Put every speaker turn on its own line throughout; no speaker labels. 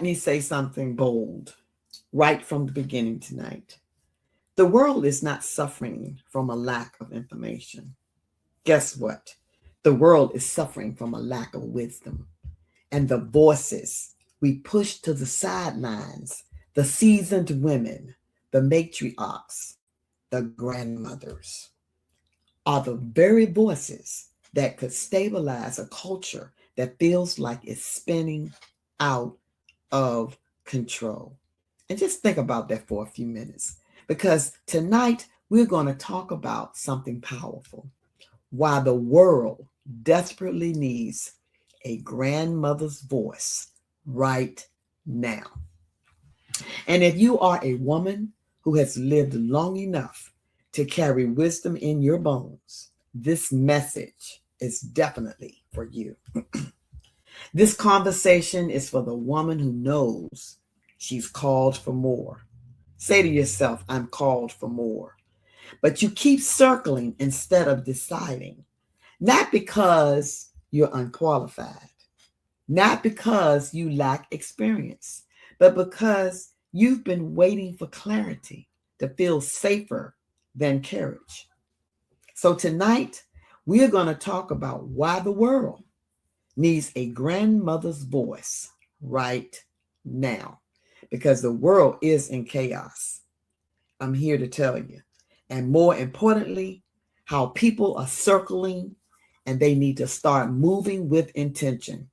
me say something bold right from the beginning tonight. The world is not suffering from a lack of information. Guess what? The world is suffering from a lack of wisdom. And the voices we push to the sidelines, the seasoned women, the matriarchs, the grandmothers, are the very voices that could stabilize a culture that feels like it's spinning out of control. And just think about that for a few minutes, because tonight we're going to talk about something powerful. Why the world desperately needs a grandmother's voice right now. And if you are a woman who has lived long enough to carry wisdom in your bones, this message is definitely for you. This conversation is for the woman who knows she's called for more. Say to yourself, I'm called for more. But you keep circling instead of deciding, not because you're unqualified, not because you lack experience, but because you've been waiting for clarity to feel safer than courage. So tonight, we're going to talk about why the world needs a grandmother's voice right now, because the world is in chaos. I'm here to tell you. And more importantly, how people are circling and they need to start moving with intention.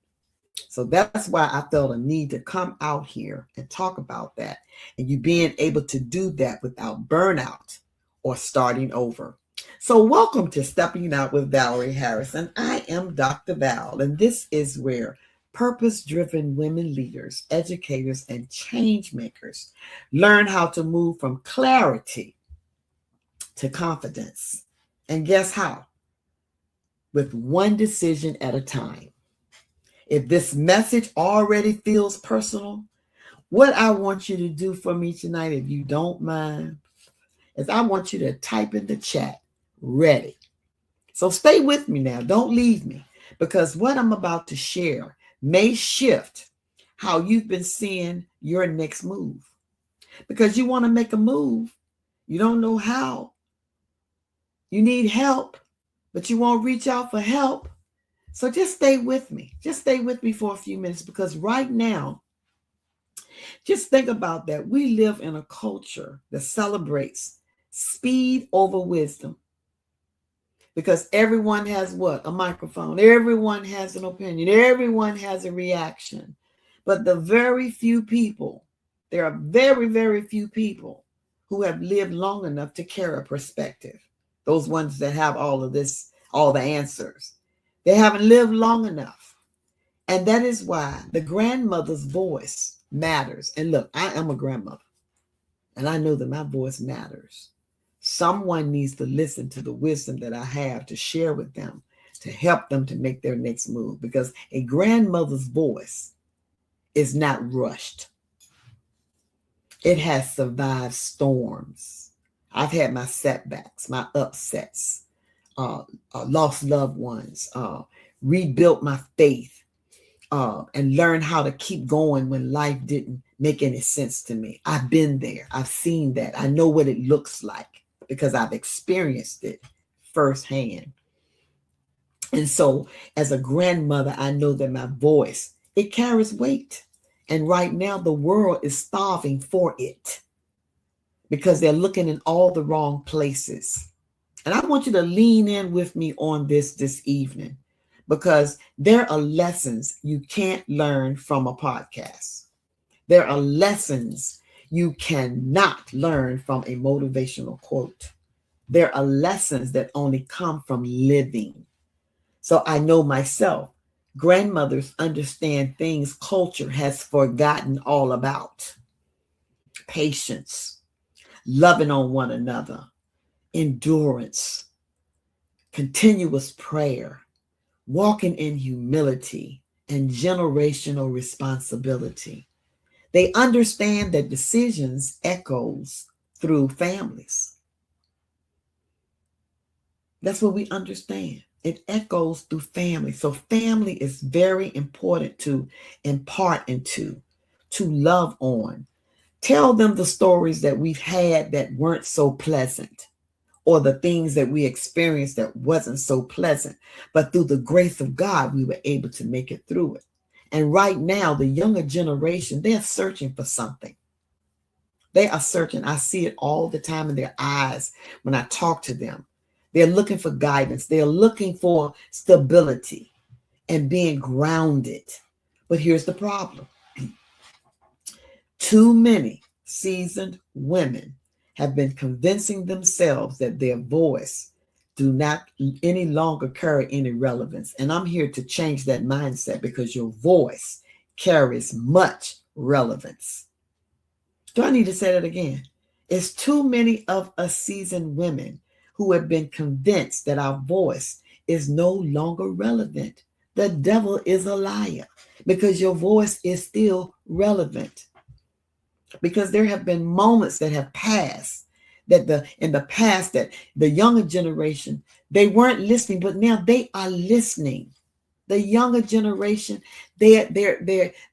So that's why I felt a need to come out here and talk about that, and you being able to do that without burnout or starting over. So welcome to Stepping Out with Valarie Harris, and I am Dr. Val, and this is where purpose-driven women leaders, educators, and change makers learn how to move from clarity to confidence. And guess how? With one decision at a time. If this message already feels personal, what I want you to do for me tonight, if you don't mind, is I want you to type in the chat, ready. So stay with me now. Don't leave me, because what I'm about to share may shift how you've been seeing your next move. Because you want to make a move, you don't know how. You need help, but you won't reach out for help. So just stay with me. Just stay with me for a few minutes, because right now, just think about that. We live in a culture that celebrates speed over wisdom, because everyone has what? A microphone. Everyone has an opinion. Everyone has a reaction. But there are very, very few people who have lived long enough to carry a perspective. Those ones that have all of this, all the answers. They haven't lived long enough. And that is why the grandmother's voice matters. And look, I am a grandmother, and I know that my voice matters. Someone needs to listen to the wisdom that I have to share with them, to help them to make their next move, because a grandmother's voice is not rushed. It has survived storms. I've had my setbacks, my upsets, lost loved ones, rebuilt my faith, and learned how to keep going when life didn't make any sense to me. I've been there. I've seen that. I know what it looks like, because I've experienced it firsthand. And so as a grandmother, I know that my voice, it carries weight. And right now, the world is starving for it, because they're looking in all the wrong places. And I want you to lean in with me on this evening, because there are lessons you can't learn from a podcast. There are lessons you cannot learn from a motivational quote. There are lessons that only come from living. So I know myself, grandmothers understand things culture has forgotten all about. Patience, loving on one another, endurance, continuous prayer, walking in humility, and generational responsibility. They understand that decisions echoes through families. That's what we understand. It echoes through family. So family is very important to impart into, to love on. Tell them the stories that we've had that weren't so pleasant, or the things that we experienced that wasn't so pleasant. But through the grace of God, we were able to make it through it. And right now, the younger generation, they're searching for something. They are searching. I see it all the time in their eyes when I talk to them. They're looking for guidance. They're looking for stability and being grounded. But here's the problem. Too many seasoned women have been convincing themselves that their voice do not any longer carry any relevance. And I'm here to change that mindset, because your voice carries much relevance. Do I need to say that again? It's too many of us seasoned women who have been convinced that our voice is no longer relevant. The devil is a liar, because your voice is still relevant. Because there have been moments that have passed in the past that the younger generation, they weren't listening, but now they are listening. The younger generation, they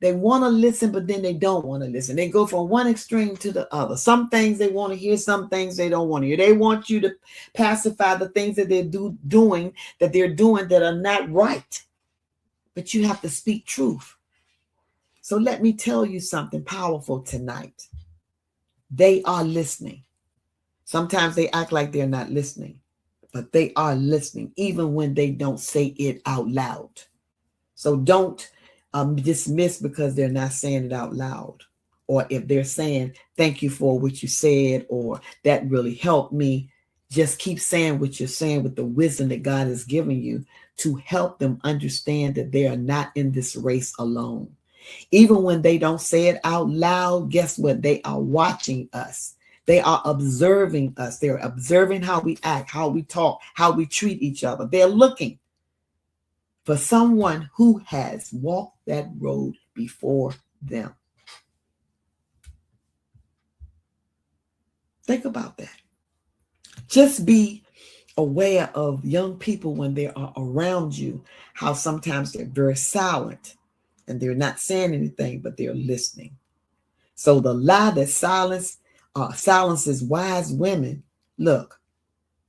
want to listen, but then they don't want to listen. They go from one extreme to the other. Some things they want to hear, some things they don't want to hear. They want you to pacify the things that they're doing that are not right. But you have to speak truth. So let me tell you something powerful tonight. They are listening. Sometimes they act like they're not listening, but they are listening, even when they don't say it out loud. So don't dismiss because they're not saying it out loud. Or if they're saying, thank you for what you said, or that really helped me, just keep saying what you're saying with the wisdom that God has given you to help them understand that they are not in this race alone. Even when they don't say it out loud, guess what? They are watching us. They are observing us. They're observing how we act, how we talk, how we treat each other. They're looking for someone who has walked that road before them. Think about that. Just be aware of young people when they are around you, how sometimes they're very silent and they're not saying anything, but they're listening. So the lie that silences wise women, look,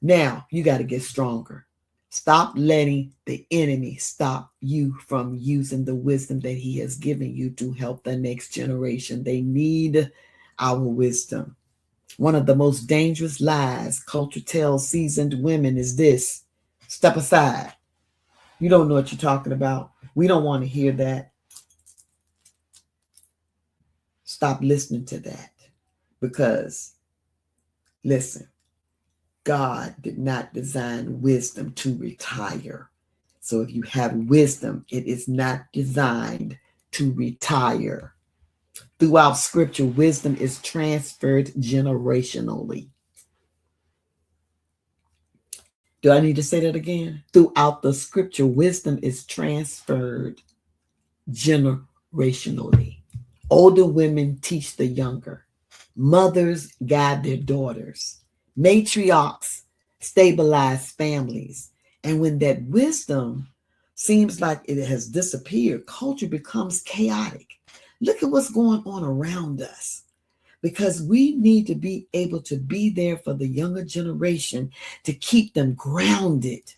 now you got to get stronger. Stop letting the enemy stop you from using the wisdom that he has given you to help the next generation. They need our wisdom. One of the most dangerous lies culture tells seasoned women is this: step aside. You don't know what you're talking about. We don't want to hear that. Stop listening to that. Because, listen, God did not design wisdom to retire. So if you have wisdom, it is not designed to retire. Throughout scripture, wisdom is transferred generationally. Do I need to say that again? Throughout the scripture, wisdom is transferred generationally. Older women teach the younger. Mothers guide their daughters. Matriarchs stabilize families. And when that wisdom seems like it has disappeared, culture becomes chaotic. Look at what's going on around us. Because we need to be able to be there for the younger generation to keep them grounded.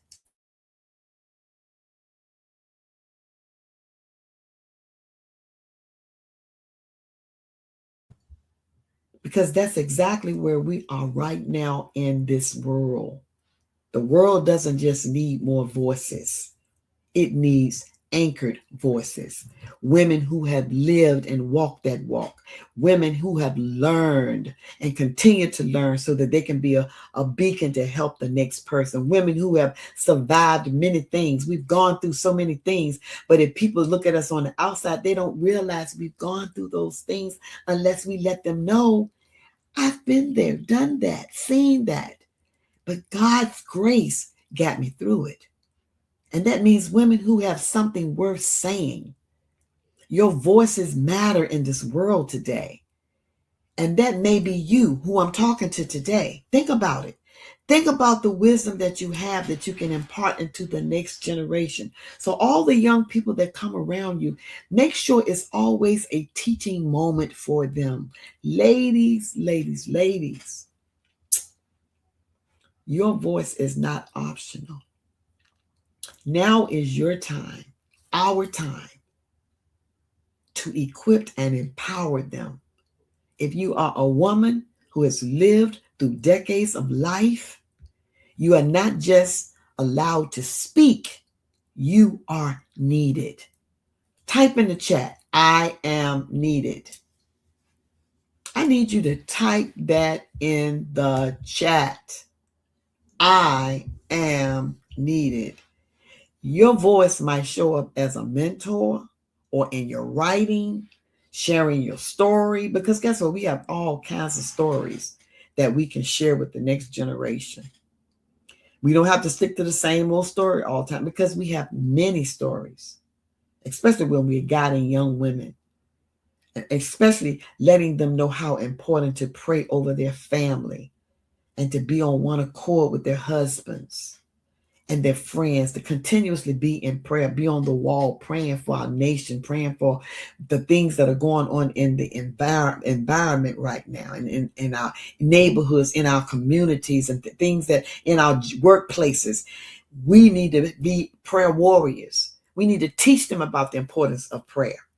Because that's exactly where we are right now in this world. The world doesn't just need more voices. It needs anchored voices. Women who have lived and walked that walk. Women who have learned and continue to learn so that they can be a beacon to help the next person. Women who have survived many things. We've gone through so many things, but if people look at us on the outside, they don't realize we've gone through those things unless we let them know, I've been there, done that, seen that. But God's grace got me through it. And that means women who have something worth saying. Your voices matter in this world today. And that may be you who I'm talking to today. Think about it. Think about the wisdom that you have that you can impart into the next generation. So all the young people that come around you, make sure it's always a teaching moment for them. Ladies, ladies, ladies, your voice is not optional. Now is your time, our time, to equip and empower them. If you are a woman who has lived through decades of life, you are not just allowed to speak, you are needed. Type in the chat, I am needed. I need you to type that in the chat. I am needed. Your voice might show up as a mentor or in your writing, sharing your story, because guess what? We have all kinds of stories that we can share with the next generation. We don't have to stick to the same old story all the time because we have many stories, especially when we're guiding young women, especially letting them know how important to pray over their family and to be on one accord with their husbands and their friends, to continuously be in prayer, be on the wall, praying for our nation, praying for the things that are going on in the environment right now, and in our neighborhoods, in our communities, and things that in our workplaces. We need to be prayer warriors. We need to teach them about the importance of prayer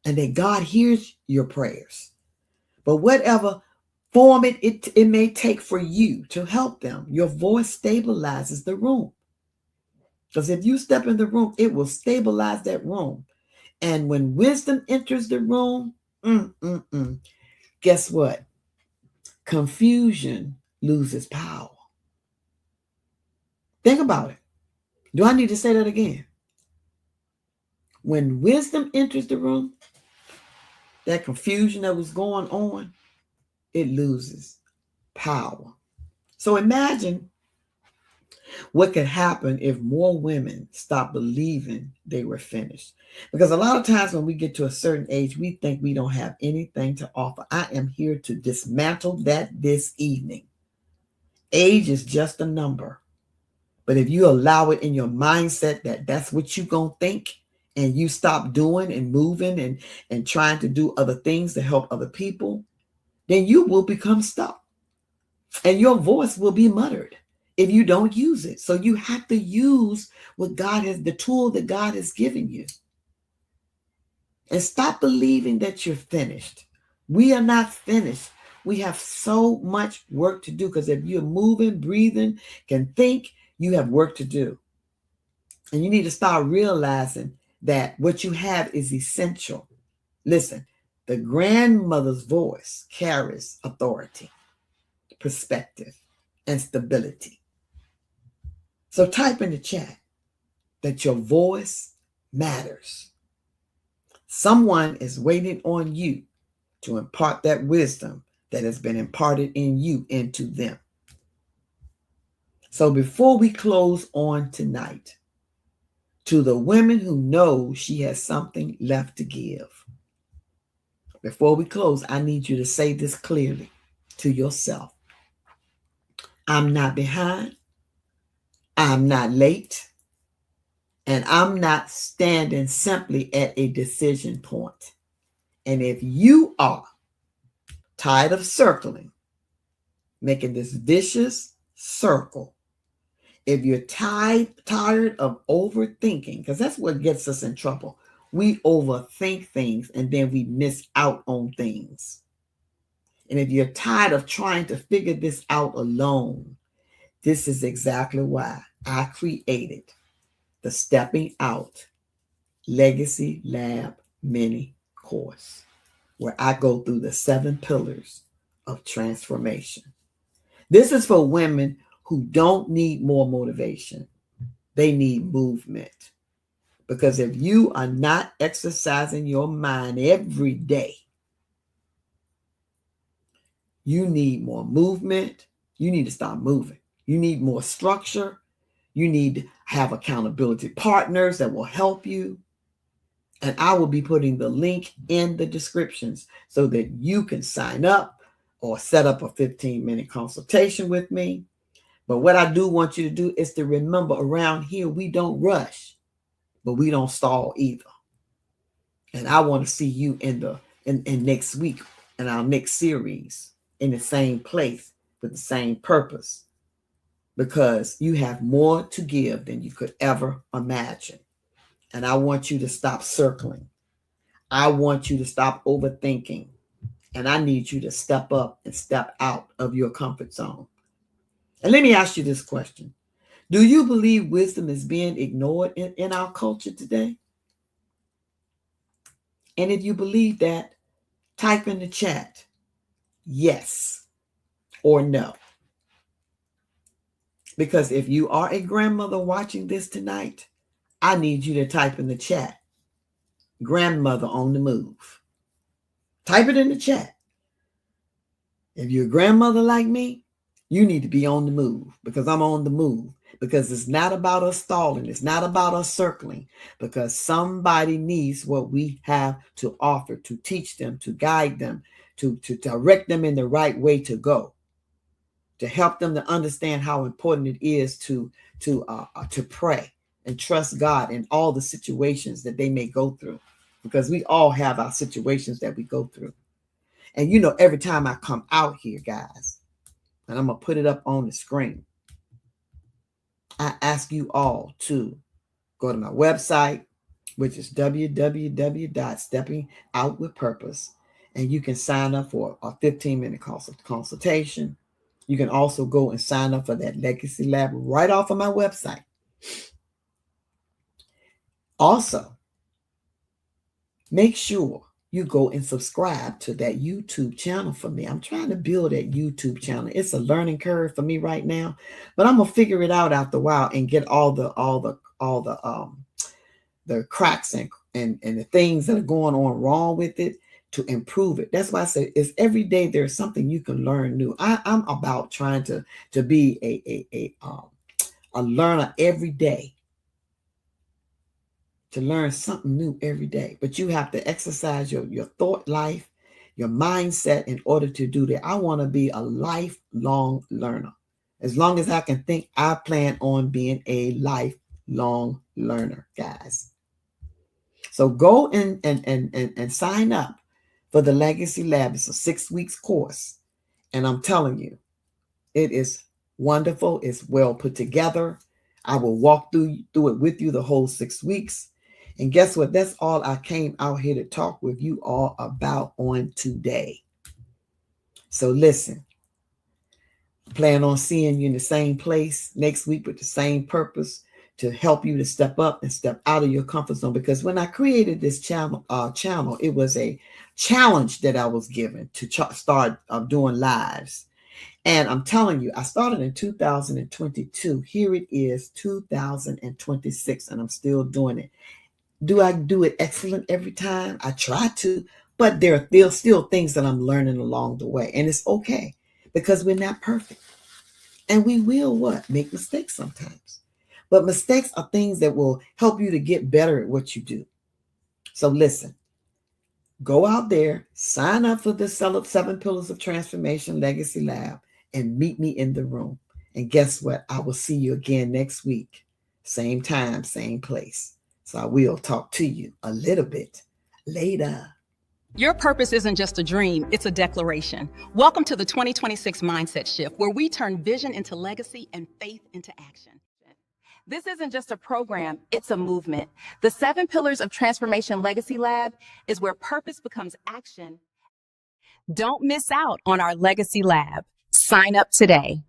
and that God hears your prayers. But whatever form it may take for you to help them, your voice stabilizes the room. Because if you step in the room, it will stabilize that room. And when wisdom enters the room, guess what? Confusion loses power. Think about it. Do I need to say that again? When wisdom enters the room, that confusion that was going on, it loses power. So imagine what could happen if more women stop believing they were finished. Because a lot of times when we get to a certain age, we think we don't have anything to offer. I am here to dismantle that this evening. Age is just a number. But if you allow it in your mindset that that's what you're going to think, and you stop doing and moving and trying to do other things to help other people, then you will become stuck. And your voice will be muttered if you don't use it. So you have to use what God has, the tool that God has given you. And stop believing that you're finished. We are not finished. We have so much work to do, because if you're moving, breathing, can think, you have work to do. And you need to start realizing that what you have is essential. Listen, the grandmother's voice carries authority, perspective, and stability. So type in the chat that your voice matters. Someone is waiting on you to impart that wisdom that has been imparted in you into them. So before we close on tonight, to the women who know she has something left to give, before we close, I need you to say this clearly to yourself. I'm not behind. I'm not late. And I'm not standing simply at a decision point. And if you are tired of circling, making this vicious circle, if you're tired of overthinking, because that's what gets us in trouble. We overthink things and then we miss out on things. And if you're tired of trying to figure this out alone, this is exactly why I created the Stepping Out Legacy Lab mini course, where I go through the 7 pillars of transformation. This is for women who don't need more motivation. They need movement. Because if you are not exercising your mind every day, you need more movement. You need to start moving. You need more structure. You need to have accountability partners that will help you. And I will be putting the link in the descriptions so that you can sign up or set up a 15-minute consultation with me. But what I do want you to do is to remember, around here, we don't rush, but we don't stall either. And I want to see you in next week, in our next series, in the same place with the same purpose, because you have more to give than you could ever imagine. And I want you to stop circling. I want you to stop overthinking. And I need you to step up and step out of your comfort zone. And let me ask you this question. Do you believe wisdom is being ignored in our culture today? And if you believe that, type in the chat, yes or no. Because if you are a grandmother watching this tonight, I need you to type in the chat, grandmother on the move. Type it in the chat. If you're a grandmother like me, you need to be on the move, because I'm on the move. Because it's not about us stalling. It's not about us circling. Because somebody needs what we have to offer, to teach them, to guide them, to direct them in the right way to go, to help them to understand how important it is to pray and trust God in all the situations that they may go through. Because we all have our situations that we go through. And you know, every time I come out here, guys, and I'm going to put it up on the screen, I ask you all to go to my website, which is www.steppingoutwithpurpose, and you can sign up for a 15-minute consultation. You can also go and sign up for that Legacy Lab right off of my website. Also, make sure you go and subscribe to that YouTube channel for me. I'm trying to build that YouTube channel. It's a learning curve for me right now, but I'm gonna figure it out after a while and get all the cracks and the things that are going on wrong with it to improve it. That's why I say it's every day there's something you can learn new. I'm about trying to be a learner every day. To learn something new every day. But you have to exercise your thought life, your mindset in order to do that. I want to be a lifelong learner. As long as I can think, I plan on being a lifelong learner, guys. So go and sign up for the Legacy Lab. It's a 6 weeks course. And I'm telling you, it is wonderful. It's well put together. I will walk through it with you the whole 6 weeks. And guess what? That's all I came out here to talk with you all about on today. So listen, I plan on seeing you in the same place next week with the same purpose, to help you to step up and step out of your comfort zone. Because when I created this channel, it was a challenge that I was given to start doing lives. And I'm telling you, I started in 2022. Here it is, 2026, and I'm still doing it. Do I do it excellent every time? I try to, but there are still things that I'm learning along the way. And it's okay, because we're not perfect. And we will make mistakes sometimes. But mistakes are things that will help you to get better at what you do. So listen, go out there, sign up for the 7 Pillars of Transformation Legacy Lab, and meet me in the room. And guess what? I will see you again next week. Same time, same place. So I will talk to you a little bit later.
Your purpose isn't just a dream, it's a declaration. Welcome to the 2026 Mindset Shift, where we turn vision into legacy and faith into action. This isn't just a program, it's a movement. The 7 Pillars of Transformation Legacy Lab is where purpose becomes action. Don't miss out on our Legacy Lab. Sign up today.